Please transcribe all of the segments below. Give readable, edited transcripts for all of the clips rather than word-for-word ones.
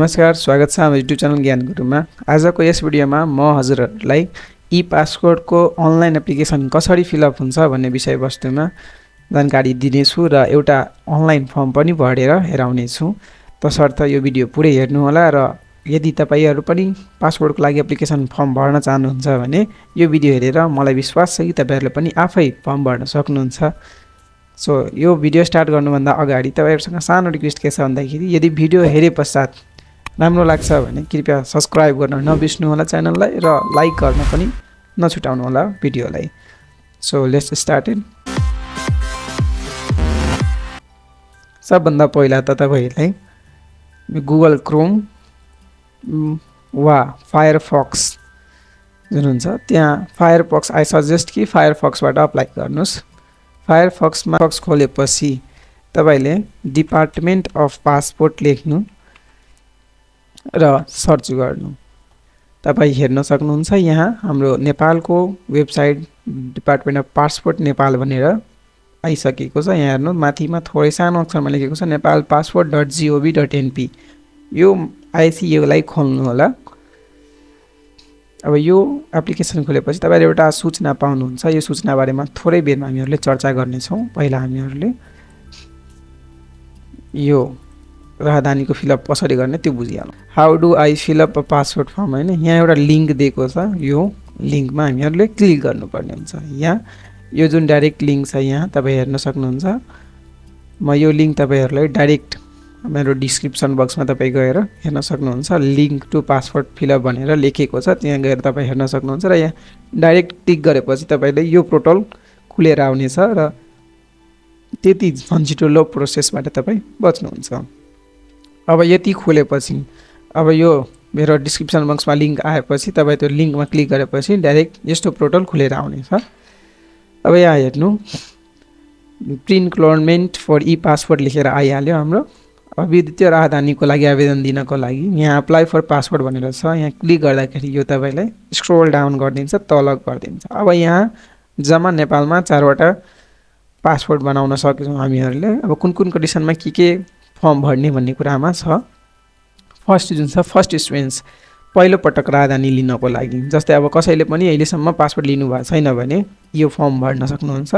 नमस्कार, स्वागत छ हाम्रो युट्युब च्यानल ज्ञान गुरुमा। आजको यस भिडियोमा म हजुरहरूलाई ई पासपोर्टको अनलाइन एप्लिकेसन कसरी फिलअप हुन्छ भन्ने विषयवस्तुमा जानकारी दिनेछु र एउटा अनलाइन फर्म पनि भरेर हेराउनेछु। तसर्थ यो भिडियो पुरै हेर्नुहोला र यदि तपाईहरु पनि पासपोर्टको लागि एप्लिकेसन फर्म भर्न चाहनुहुन्छ भने यो भिडियो हेरेर मलाई विश्वास छ कि तपाईहरुले पनि आफै फर्म भर्न सक्नुहुन्छ। सो यो भिडियो स्टार्ट गर्नुभन्दा अगाडि तपाईहरुसँग सानो रिक्वेस्ट के छ भन्दाखेरि यदि भिडियो हेरे पश्चात राम्रो लाग्छ भने कृपया सब्स्क्राइब गर्न नबिर्सनु होला च्यानललाई र लाइक गर्न पनि नछुटाउनु होला भिडियोलाई। So let's start it. सबभन्दा पहिला त तपाईहरुलाई गुगल क्रोम वा फायरफक्स जुन हुन्छ त्यहाँ फायरफक्स आई सजेस्ट कि फायरफक्सबाट अप्लाई गर्नुस्। फायरफक्समा खोलेपछि तपाईले डिपार्टमेन्ट अफ पासपोर्ट लेख्नु र सर्च गर्नु। तपाई हेर्न सक्नुहुन्छ यहाँ हाम्रो नेपालको website department of passport Nepal भनेर आइसकेको छ। यहाँ हेर्नु माथिमा थोरै सानो अक्षरमा लेखेको छ nepalpassport.gov.np। यो आइसी योलाई खोल्नु होला। अब यो एप्लिकेसन खोलेपछि तपाईले एउटा सूचना पाउनुहुन्छ। यो सूचना बारेमा थोरै बेरमा हामीहरुले चर्चा गर्ने छौं। पहिला हामीहरुले यो राहदानीको फिलअप कसरी गर्ने त्यो बुझिहालौं। How do I fill up a passport form हैन, यहाँ एउटा लिंक दिएको छ। यो लिंकमा हामीहरुले क्लिक गर्नुपर्ने हुन्छ। यहाँ यो जुन डाइरेक्ट लिंक छ यहाँ तपाई हेर्न सक्नुहुन्छ। म यो लिंक तपाईहरुलाई डाइरेक्ट मेरो डिस्क्रिप्सन बक्समा तपाई गएर हेर्न सक्नुहुन्छ। लिंक टु पासपोर्ट फिलअप भनेर लेखेको छ, त्यहाँ गएर तपाई हेर्न सक्नुहुन्छ र यहाँ डाइरेक्ट क्लिक गरेपछि तपाईले यो पोर्टल खुलेर आउनेछ र त्यति झन्झिटो लो प्रोसेसबाट तपाई बच्नुहुन्छ। अब यति खोलेपछि अब यो मेरो डिस्क्रिप्सन बक्समा लिंक आएपछि तपाई त्यो लिंकमा क्लिक गरेपछि डाइरेक्ट यस्तो पोर्टल खुलेर आउनेछ। अब यहाँ हेर्नु प्रिन्क्लोरमेन्ट फर ई पासपोर्ट लेखेर आइहाल्यो हाम्रो। अब विद्युतीय राहदानीको लागि आवेदन दिनको लागि यहाँ अप्लाई फर पासपोर्ट भनेर छ। यहाँ क्लिक गर्दाखेरि यो तपाईलाई स्क्रोल डाउन गरिदिन्छ, तल गरिदिन्छ। अब यहाँ जम्मा नेपालमा 4 वटा पासपोर्ट बनाउन सक्छौं हामीहरुले। अब कुन कुन कन्डिसनमा के फर्म भर्ने भन्ने कुरामा छ। फर्स्ट जुन छ फर्स्ट इस्युएन्स पहिलो पटक राहदानी लिनको लागि, जस्तै अब कसैले पनि अहिलेसम्म पासपोर्ट लिनु भएको छैन भने यो फर्म भर्न सक्नुहुन्छ।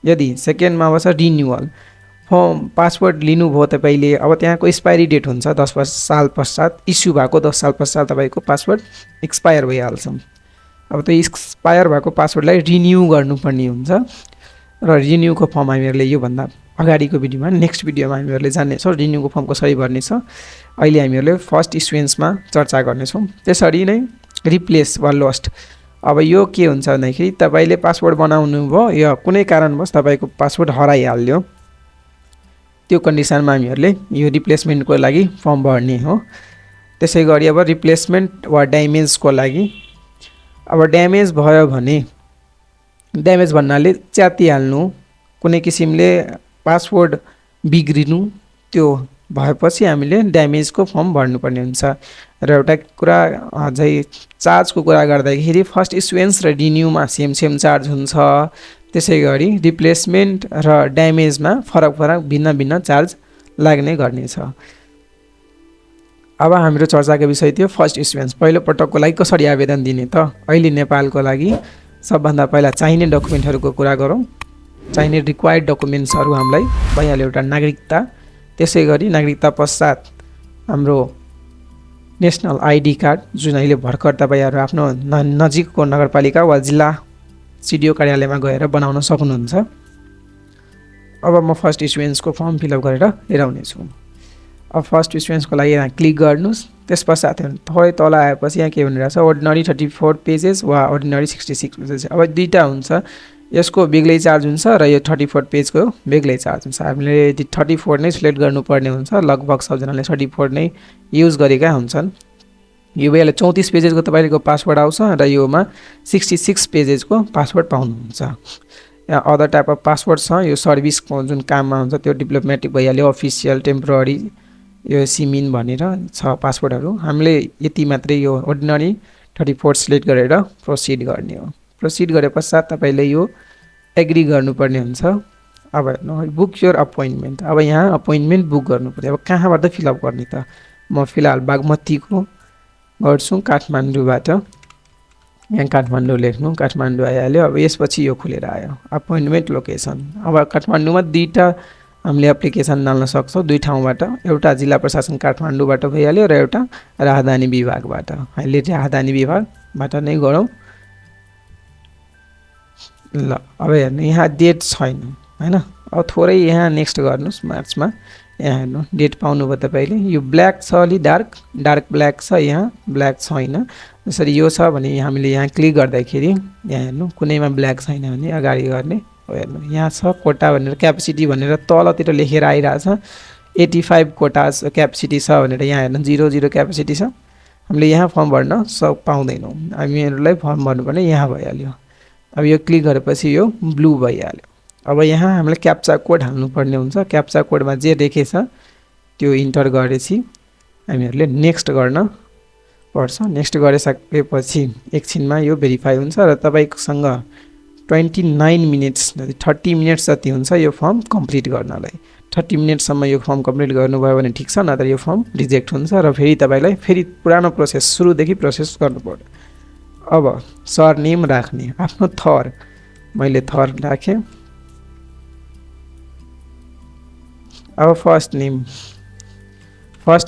यदि सेकेन्डमा अब छ रिन्युअल फर्म पासपोर्ट लिनु भयो तपाईले, अब त्यहाँको एक्सपायरी डेट हुन्छ 10 साल पश्चात, इस्यु भएको 10 साल पश्चात तपाईको पासपोर्ट एक्सपायर भइहाल्छ। अब त्यो एक्सपायर भएको पासपोर्टलाई रिन्यू गर्नुपर्ने हुन्छ र रिन्यूको फर्म हामीहरुले यो भन्दा अगाडिको भिडियोमा नेक्स्ट भिडियोमा हामीहरुले जान्नेछौं रिन्यूको फर्म कसरी भर्ने छ। अहिले हामीहरुले फर्स्ट इस्युएन्समा चर्चा गर्नेछौं। त्यसरी नै रिप्लेस वा लोस्ट। अब यो के हुन्छ भन्दाखेरि तपाईले पासपोर्ट बनाउनु भयो या कुनै कारणवश तपाईको पासपोर्ट हराइहाल्यो, त्यो कन्डिसनमा हामीहरुले यो रिप्लेसमेन्टको लागि फर्म भर्ने हो। त्यसैगरी अब रिप्लेसमेन्ट वा ड्यामेजको लागि अब ड्यामेज भयो भने ड्यामेज भन्नाले च्यातिहाल्नु, कुनै किसिमले पासपोर्ट बिग्रिनु, त्यो भएपछि हामीले ड्यामेजको फर्म भर्नुपर्ने हुन्छ। र एउटा कुरा अझै चार्जको कुरा गर्दाखेरि फर्स्ट इस्युएन्स र रिन्यूमा सेम चार्ज हुन्छ। त्यसैगरी रिप्लेसमेन्ट र ड्यामेजमा फरक भिन्न चार्ज लाग्ने गर्नेछ। अब हाम्रो चर्चाको विषय थियो फर्स्ट इस्युएन्स पहिलो पटकको लागि कसरी आवेदन दिने त। अहिले नेपालको लागि सबभन्दा पहिला चाहिने डकुमेन्टहरुको कुरा गरौँ। चाहिने रिक्वायर्ड डकुमेन्ट्सहरु हामीलाई भइहाल्यो। एउटा नागरिकता, त्यसैगरी नागरिकता पश्चात हाम्रो नेशनल आईडी कार्ड जुन अहिले भर्खर तपाईहरु आफ्नो नजिकको नगरपालिका वा जिल्ला सिडिओ कार्यालयमा गएर बनाउन सक्नुहुन्छ। अब म फर्स्ट इस्युएन्सको फर्म फिलअप गरेर हेराउने छु। अब फर्स्ट इस्युएन्सको लागि यहाँ क्लिक गर्नुस्। त्यसपश्चात थोरै तल आएपछि यहाँ के भनिरहेछ अर्डिनरी 34 पेजेस वा अर्डिनरी 66 पेजेस। अब दुईटा हुन्छ, यसको बेग्लै चार्ज हुन्छ र यो 34 पेजको बेग्लै चार्ज हुन्छ। हामीले यदि 34 नै सिलेक्ट गर्नुपर्ने हुन्छ। लगभग सबजनाले 34 नै युज गरेका हुन्छन्। यो बेला 34 पेजेसको तपाईको पासपोर्ट आउँछ र योमा 66 पेजेसको पासपोर्ट पाउनुहुन्छ। यहाँ अदर टाइप अफ पासपोर्ट छ। यो सर्भिसको जुन काममा हुन्छ त्यो डिप्लोमेटिक भइहाल्यो, अफिसियल, टेम्पोररी, यो सिमिन भनेर छ पासपोर्टहरु। हामीले यति मात्रै यो अर्डिनरी 34 सिलेक्ट गरेर प्रोसिड गर्ने हो। प्रोसिड गरे पश्चात तपाईले यो एग्री गर्नुपर्ने हुन्छ। अब बुक योर अपोइन्टमेन्ट। अब यहाँ अपोइन्टमेन्ट बुक गर्नुपर्छ। अब कहाँबाट फिलअप गर्ने त म फिलहाल बागमतीको गर्छु काठमाडौँबाट। यहाँ काठमाडौँ लेख्नु, काठमाडौँ आइहाल्यो। अब यसपछि यो खुलेर आयो अपोइन्टमेन्ट लोकेसन। अब काठमाडौँमा दुईटा हामीले एप्लिकेसन डाल्न सक्छौँ, दुई ठाउँबाट। एउटा जिल्ला प्रशासन काठमाडौँबाट भइहाल्यो र एउटा राजधानी विभागबाट। अहिले राजधानी विभागबाट नै गरौँ। ल अब हेर्नु यहाँ डेट छैन हैन। अब थोरै यहाँ नेक्स्ट गर्नुहोस् मार्चमा। यहाँ हेर्नु डेट पाउनुभयो तपाईँले। यो ब्ल्याक छ, अलि डार्क ब्ल्याक छ, यहाँ ब्ल्याक छैन। जसरी यो छ भने हामीले यहाँ क्लिक गर्दाखेरि यहाँ हेर्नु कुनैमा ब्ल्याक छैन भने अगाडि गर्ने। हेर्नु यहाँ छ कोटा भनेर, क्यापेसिटी भनेर तलतिर लेखेर आइरहेछ। 85 कोटा क्यापेसिटी छ भनेर यहाँ हेर्नु 00 क्यापेसिटी छ। हामीले यहाँ फर्म भर्न पाउँदैनौँ, हामीहरूलाई फर्म भर्नुपर्ने यहाँ भइहाल्यो। अब यो क्लिक गरेपछि यो ब्लू भइहाल्यो। अब यहाँ हामीले क्याप्चा कोड हाल्नुपर्ने हुन्छ। क्याप्चा कोडमा जे लेखेछ त्यो इन्टर गरेपछि हामीहरूले नेक्स्ट गर्न पर्छ। नेक्स्ट गरिसकेपछि एकछिनमा यो भेरिफाई हुन्छ र तपाईँसँग 29 मिनट्स 30 मिनट्स जति हुन्छ यो फर्म कम्प्लिट गर्नलाई। 30 मिनटसम्म यो फर्म कम्प्लिट गर्नुभयो भने ठिक छ, नत्र यो फर्म रिजेक्ट हुन्छ र फेरि तपाईँलाई फेरि पुरानो प्रोसेस सुरुदेखि प्रोसेस गर्नुपर्छ। अब सरनेम राख्ने, आफ्नो थर, मैले थर राखेँ। अब फर्स्ट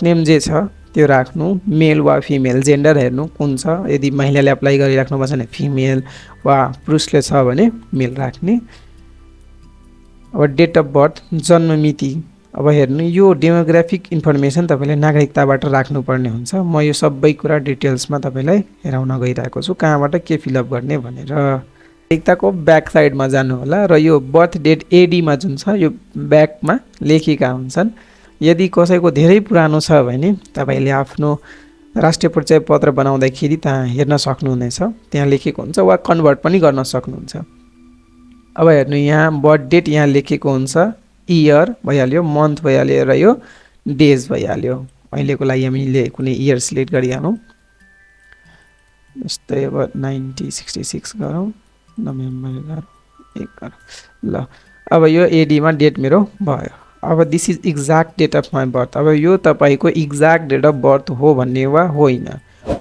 नेम जे छ त्यो राख्नु, मेल वा फिमेल, जेन्डर हेर्नु कुन छ। यदि महिलाले अप्लाई गरिराख्नु भएको छ भने फिमेल वा पुरुषले छ भने मेल राख्ने। अब डेट अफ बर्थ, जन्म मिति। अब हेर्नु यो डेमोग्राफिक इन्फर्मेसन तपाईँले नागरिकताबाट राख्नुपर्ने हुन्छ। म यो सबै कुरा डिटेल्समा तपाईँलाई हेराउन गइरहेको छु कहाँबाट के फिलअप गर्ने भनेर। नागरिकताको ब्याक साइडमा जानु होला र यो बर्थ डेट एडीमा जुन छ यो ब्याकमा लेखेका हुन्छन्। यदि कसैको धेरै पुरानो छ भने तपाईँले आफ्नो राष्ट्रिय परिचय पत्र बनाउँदाखेरि त्यहाँ हेर्न सक्नुहुनेछ, त्यहाँ लेखेको हुन्छ, वा कन्भर्ट पनि गर्न सक्नुहुन्छ। अब हेर्नु यहाँ बर्थ डेट यहाँ लेखेको हुन्छ, इयर भइहाल्यो, मन्थ भइहाल्यो र यो डेज भइहाल्यो। अहिलेको लागि हामीले कुनै इयर सिलेक्ट गरिहालौँ। जस्तै अब 1966 गरौँ, नोभेम्बर 1 गरौँ। ल अब यो एडीमा डेट मेरो भयो। अब this is exact date of my birth. अब यो तपाईँको एक्ज्याक्ट डेट अफ बर्थ हो भन्ने वा होइन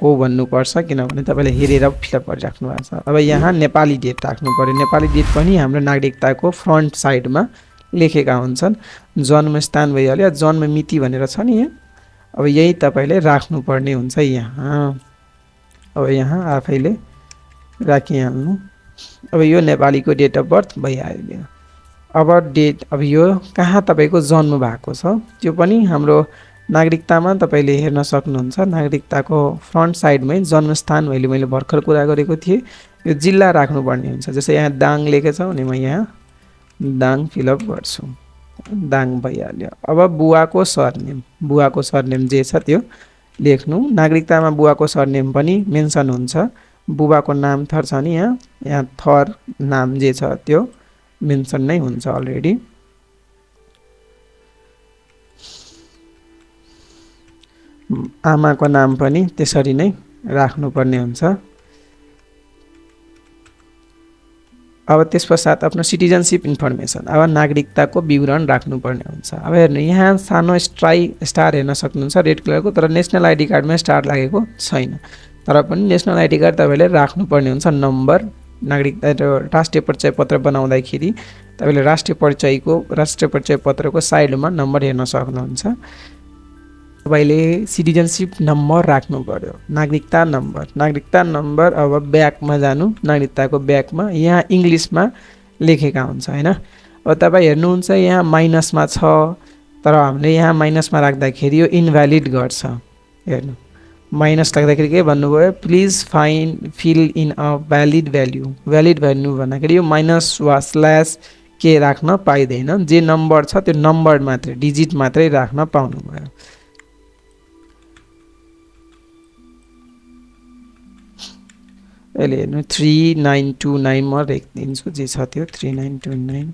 हो भन्नुपर्छ, किनभने तपाईँले हेरेर फिलअप गरिराख्नु भएको छ। अब यहाँ नेपाली डेट राख्नु पऱ्यो। नेपाली डेट पनि हाम्रो नागरिकताको फ्रन्ट साइडमा लेखेका हुन्छन्। जन्मस्थान भइहाल्यो, जन्म मिति भनेर छ नि यहाँ। अब यही तपाईँले राख्नुपर्ने हुन्छ यहाँ। अब यहाँ आफैले राखिहाल्नु। अब यो नेपालीको डेट अफ बर्थ भइहाल्यो। अब डेट, अब यो कहाँ तपाईँको जन्म भएको छ त्यो पनि हाम्रो नागरिकतामा तपाईँले हेर्न सक्नुहुन्छ। नागरिकताको फ्रन्ट साइडमै जन्मस्थान मैले भर्खर कुरा गरेको थिएँ। यो जिल्ला राख्नुपर्ने हुन्छ। जस्तै यहाँ दाङ लेखेको छ भने म यहाँ दाङ फिलअप गर्छु, दाङ भइहाल्यो। अब बुवाको सरनेम जे छ त्यो लेख्नु। नागरिकतामा बुवाको सरनेम पनि मेन्सन हुन्छ। बुबाको नाम थर छ नि यहाँ थर नाम जे छ त्यो मेन्सन नै हुन्छ अलरेडी। आमाको नाम पनि त्यसरी नै राख्नुपर्ने हुन्छ। अब त्यस पश्चात आफ्नो सिटिजनसिप इन्फर्मेसन, अब नागरिकताको विवरण राख्नुपर्ने हुन्छ। अब हेर्नु यहाँ सानो स्टार हेर्न सक्नुहुन्छ रेड कलरको, तर नेसनल आइडी कार्डमा स्टार लागेको छैन। तर पनि नेसनल आइडी कार्ड तपाईँले राख्नुपर्ने हुन्छ। नम्बर, नागरिकता राष्ट्रिय परिचय पत्र बनाउँदाखेरि तपाईँले राष्ट्रिय परिचय पत्रको साइडमा नम्बर हेर्न सक्नुहुन्छ। तपाईँले सिटिजनसिप नम्बर राख्नु पर्यो, नागरिकता नम्बर। अब ब्याकमा जानु, नागरिकताको ब्याकमा यहाँ इङ्ग्लिसमा लेखेका हुन्छ हैन। अब तपाईँ हेर्नुहुन्छ यहाँ माइनसमा छ, तर हामीले यहाँ माइनसमा राख्दाखेरि यो इनभ्यालिड गर्छ। हेर्नु माइनस राख्दाखेरि के भन्नुभयो, please fill in a valid value भन्दाखेरि यो माइनस वा स्ल्यास के राख्न पाइँदैन। जे नम्बर छ त्यो नम्बर मात्रै, डिजिट मात्रै राख्न पाउनुभयो। अहिले हेर्नु 3929 म लेखिदिन्छु जे छ त्यो 3929।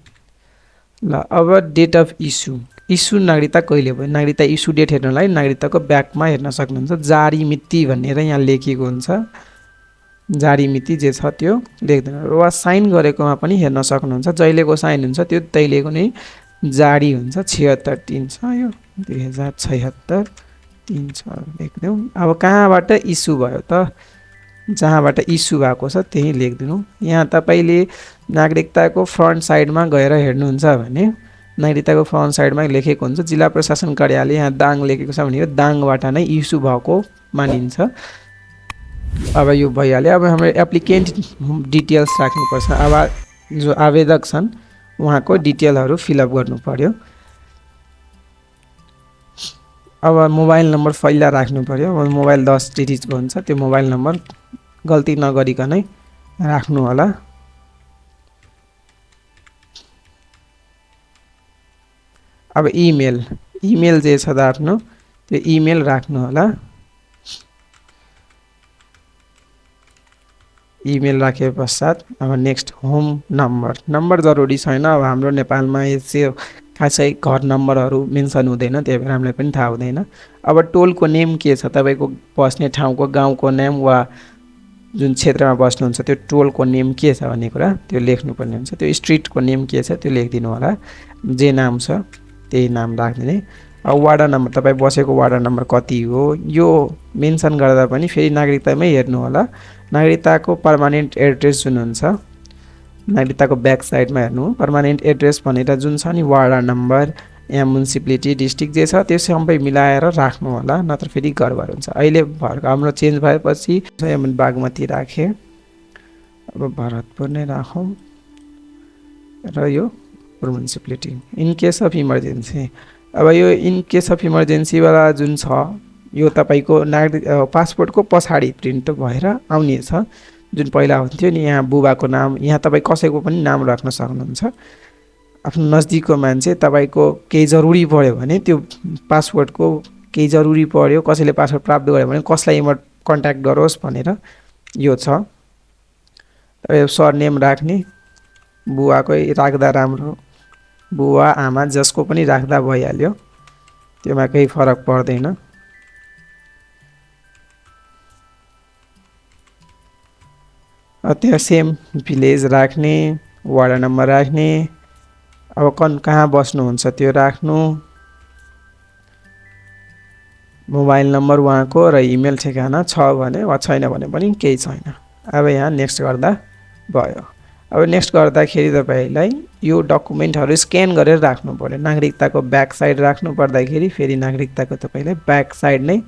ल अब डेट अफ इस्यु नागरिकता कहिले भयो, नागरिकता इस्यु डेट हेर्नलाई नागरिकताको ब्याकमा हेर्न सक्नुहुन्छ। जारी मिति भनेर यहाँ लेखेको हुन्छ, जारी मिति जे छ त्यो लेख्दैन। वा साइन गरेकोमा पनि हेर्न सक्नुहुन्छ, जहिलेको साइन हुन्छ त्यो तहिलेको नै जारी हुन्छ। 76 3 छ यो 2076। 3 छ लेख्दिउँ। अब कहाँबाट इस्यु भयो त, जहाँबाट इस्यु भएको छ त्यही लेखिदिनु। यहाँ तपाईँले नागरिकताको फ्रन्ट साइडमा गएर हेर्नुहुन्छ भने नागरिकताको फ्रन्ट साइडमा लेखेको हुन्छ जिल्ला प्रशासन कार्यालय, यहाँ दाङ लेखेको छ भने यो दाङबाट नै इस्यु भएको मानिन्छ। अब यो भइहाल्यो। अब हाम्रो एप्लिकेन्ट डिटेल्स राख्नुपर्छ। अब जो आवेदक छन् उहाँको डिटेलहरू फिलअप गर्नु पर्यो। अब मोबाइल नम्बर पहिला राख्नु पर्यो। अब मोबाइल 10 डिजिटको हुन्छ, त्यो मोबाइल नम्बर गल्ती नगरिकनै राख्नु होला। अब इमेल जे छ त आफ्नो त्यो इमेल राख्नु होला। इमेल राखे पश्चात अब नेक्स्ट होम नम्बर जरुरी छैन। अब हाम्रो नेपालमा यसो खासै घर नम्बरहरू मेन्सन हुँदैन, त्यही भएर हामीलाई पनि थाहा हुँदैन। अब टोलको नेम के छ, तपाईँको बस्ने ठाउँको गाउँको नाम वा जुन क्षेत्रमा बस्नुहुन्छ त्यो टोलको नेम के छ भन्ने कुरा त्यो लेख्नुपर्ने हुन्छ। त्यो स्ट्रिटको नेम के छ त्यो लेखिदिनु होला। जे नाम छ त्यही नाम राखिदिने। अब वार्ड नम्बर, तपाईँ बसेको वार्ड नम्बर कति हो यो मेन्सन गर्दा पनि फेरि नागरिकतामै हेर्नु होला। नागरिकताको पर्मानेन्ट एड्रेस जुन हुन्छ, नागरिकताको ब्याक साइडमा हेर्नु। पर्मानेन्ट एड्रेस भनेर जुन छ नि वार्ड नम्बर, यहाँ म्युनिसिपालिटी डिस्ट्रिक्ट जे छ त्यो सबै मिलाएर राख्नु होला, नत्र फेरि गडबड हुन्छ। अहिले हाम्रो चेन्ज भएपछि बागमती राखेँ, अब भरतपुर नै राखौँ र यो municipality. In case of emergency, अब यो इन केस अफ इमर्जेन्सीवाला जुन छ यो तपाईँको पासपोर्टको पछाडि प्रिन्ट भएर आउनेछ। जुन पहिला हुन्थ्यो नि यहाँ बुबाको नाम, यहाँ तपाईँ कसैको पनि नाम राख्न सक्नुहुन्छ। आफ्नो नजिकको मान्छे तपाईँको केही जरुरी पऱ्यो भने त्यो पासपोर्टको केही जरुरी पऱ्यो, कसैले पासपोर्ट प्राप्त गर्यो भने कसलाई कन्ट्याक्ट गरोस् भनेर यो छ। तपाईँ सरनेम राख्ने, बुवाकै राख्दा राम्रो, बुवा आमा जसको पनि राख्दा भइहाल्यो, त्योमा केही फरक पर्दैन। त्यो सेम भिलेज राख्ने, वार्ड नम्बर राख्ने, अब कहाँ बस्नुहुन्छ त्यो राख्नु, मोबाइल नम्बर उहाँको र इमेल ठेगाना छ भने वा छैन भने पनि केही छैन। अब यहाँ नेक्स्ट गर्दा भयो। अब नेक्स्ट गर्दाखेरि तपाईँलाई यो डकुमेन्टहरू स्क्यान गरेर राख्नु पर्यो। नागरिकताको ब्याक साइड राख्नु पर्दाखेरि फेरि नागरिकताको तपाईँलाई ब्याक साइड नै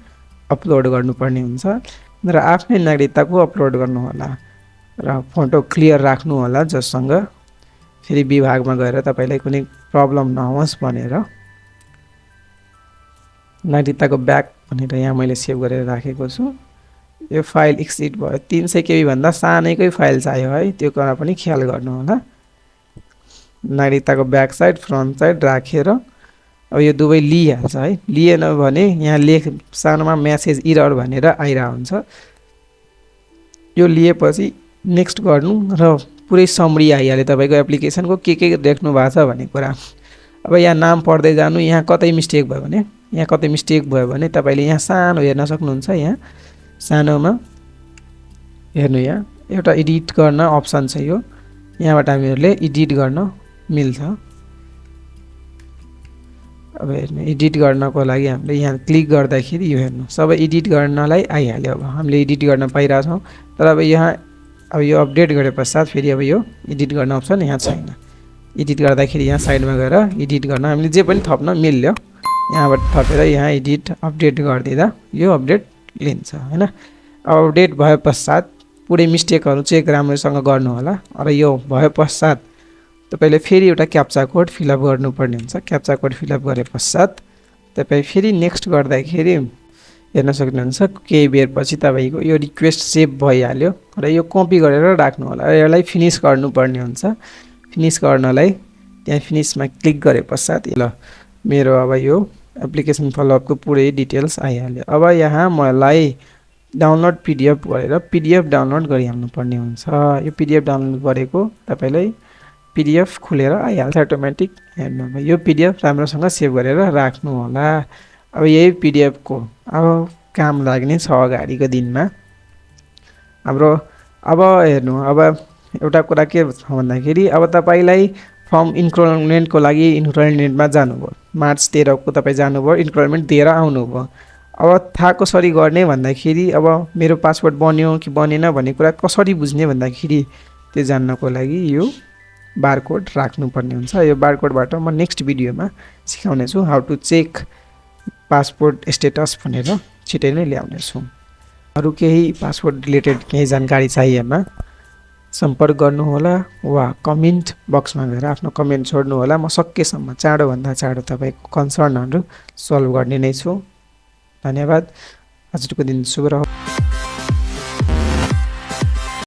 अपलोड गर्नुपर्ने हुन्छ र आफ्नै नागरिकताको अपलोड गर्नु होला र फोटो क्लियर राख्नु होला, जससँग फेरि विभागमा गएर तपाईँलाई कुनै प्रब्लम नहोस् भनेर। नागरिकताको ब्याक भनेर यहाँ मैले सेभ गरेर राखेको छु। यो फाइल एक्सिट भयो, 300 KB भन्दा सानैकै फाइल चाहियो है, त्यो कुरा पनि ख्याल गर्नु होला। नागरिकताको ब्याक साइड फ्रन्ट साइड राखेर अब यो दुवै लिइहाल्छ है। लिएन भने यहाँ सानोमा मेसेज इरर भनेर आइरहेको हुन्छ। यो लिएपछि नेक्स्ट गर्नु र पुरै समरी आइहाल्यो तपाईँको एप्लिकेसनको के देख्नु भएको छ भन्ने कुरा। अब यहाँ नाम पढ्दै जानु, यहाँ कतै मिस्टेक भयो भने तपाईँले यहाँ सानो हेर्न सक्नुहुन्छ। यहाँ सानोमा हेर्नु, यहाँ एउटा एडिट गर्न अप्सन छ, यो यहाँबाट हामीहरूले एडिट गर्न मिल्छ। अब हेर्नु, एडिट गर्नको लागि हामीले यहाँ क्लिक गर्दाखेरि यो हेर्नु सबै एडिट गर्नलाई आइहाल्यो। अब हामीले एडिट गर्न पाइरहेछौँ, तर अब यहाँ अब यो अपडेट गरे पश्चात फेरि अब यो एडिट गर्न अप्सन यहाँ छैन। एडिट गर्दाखेरि यहाँ साइडमा गएर एडिट गर्न हामीले जे पनि थप्न मिल्यो, यहाँबाट थपेर यहाँ एडिट अपडेट गरिदिँदा यो अपडेट लिन्छ हैन। अपडेट भए पश्चात पुरै मिस्टेकहरू चेक राम्रोसँग गर्नु होला। र यो भए पश्चात तपाईँले फेरि एउटा क्याप्चा कोड फिलअप गर्नुपर्ने हुन्छ। क्याप्चा कोड फिलअप गरे पश्चात तपाईँ फेरि नेक्स्ट गर्दाखेरि हेर्न सक्नुहुन्छ केही बेरपछि तपाईँको यो रिक्वेस्ट सेभ भइहाल्यो र यो कपी गरेर राख्नु होला। यसलाई फिनिस गर्नुपर्ने हुन्छ। फिनिस गर्नलाई त्यहाँ फिनिसमा क्लिक गरे पश्चात ल मेरो अब यो एप्लिकेसन फलोअपको पुरै डिटेल्स आइहाल्यो। अब यहाँ मलाई डाउनलोड पिडिएफ गरेर पिडिएफ डाउनलोड गरिहाल्नु पर्ने हुन्छ। यो पिडिएफ डाउनलोड गरेको तपाईँलाई पिडिएफ खुलेर आइहाल्छ अटोमेटिक। हेर्नु यो पिडिएफ राम्रोसँग सेभ गरेर राख्नु होला। अब यही पिडिएफको अब काम लाग्ने छ अगाडिको दिनमा हाम्रो। अब हेर्नु, अब एउटा कुरा के छ भन्दाखेरि अब तपाईँलाई फर्म इन्क्रोलमेन्टको लागि इन्क्रोलमेन्टमा जानुभयो, मार्च 13 को तपाईँ जानुभयो, इन्क्रोलमेन्ट दिएर आउनुभयो। अब थाहा कसरी गर्ने भन्दाखेरि अब मेरो पासवर्ड बन्यो कि बनेन भन्ने कुरा कसरी बुझ्ने भन्दाखेरि त्यो जान्नको लागि यो बारकोड राख्नुपर्ने हुन्छ। यो बारकोडबाट म नेक्स्ट भिडियोमा सिकाउने छु how to check passport status भनेर छिटै नै ल्याउने छु। अरु केही पासपोर्ट रिलेटेड केही जानकारी चाहिएमा सम्पर्क गर्नुहोला वा कमेन्ट बक्समा गएर आफ्नो कमेन्ट छोड्नुहोला। म सकेसम्म चाँडोभन्दा चाँडो तपाईँको कन्सर्नहरू सल्भ गर्ने नै छु। धन्यवाद। आजको दिन शुभ रहोस्।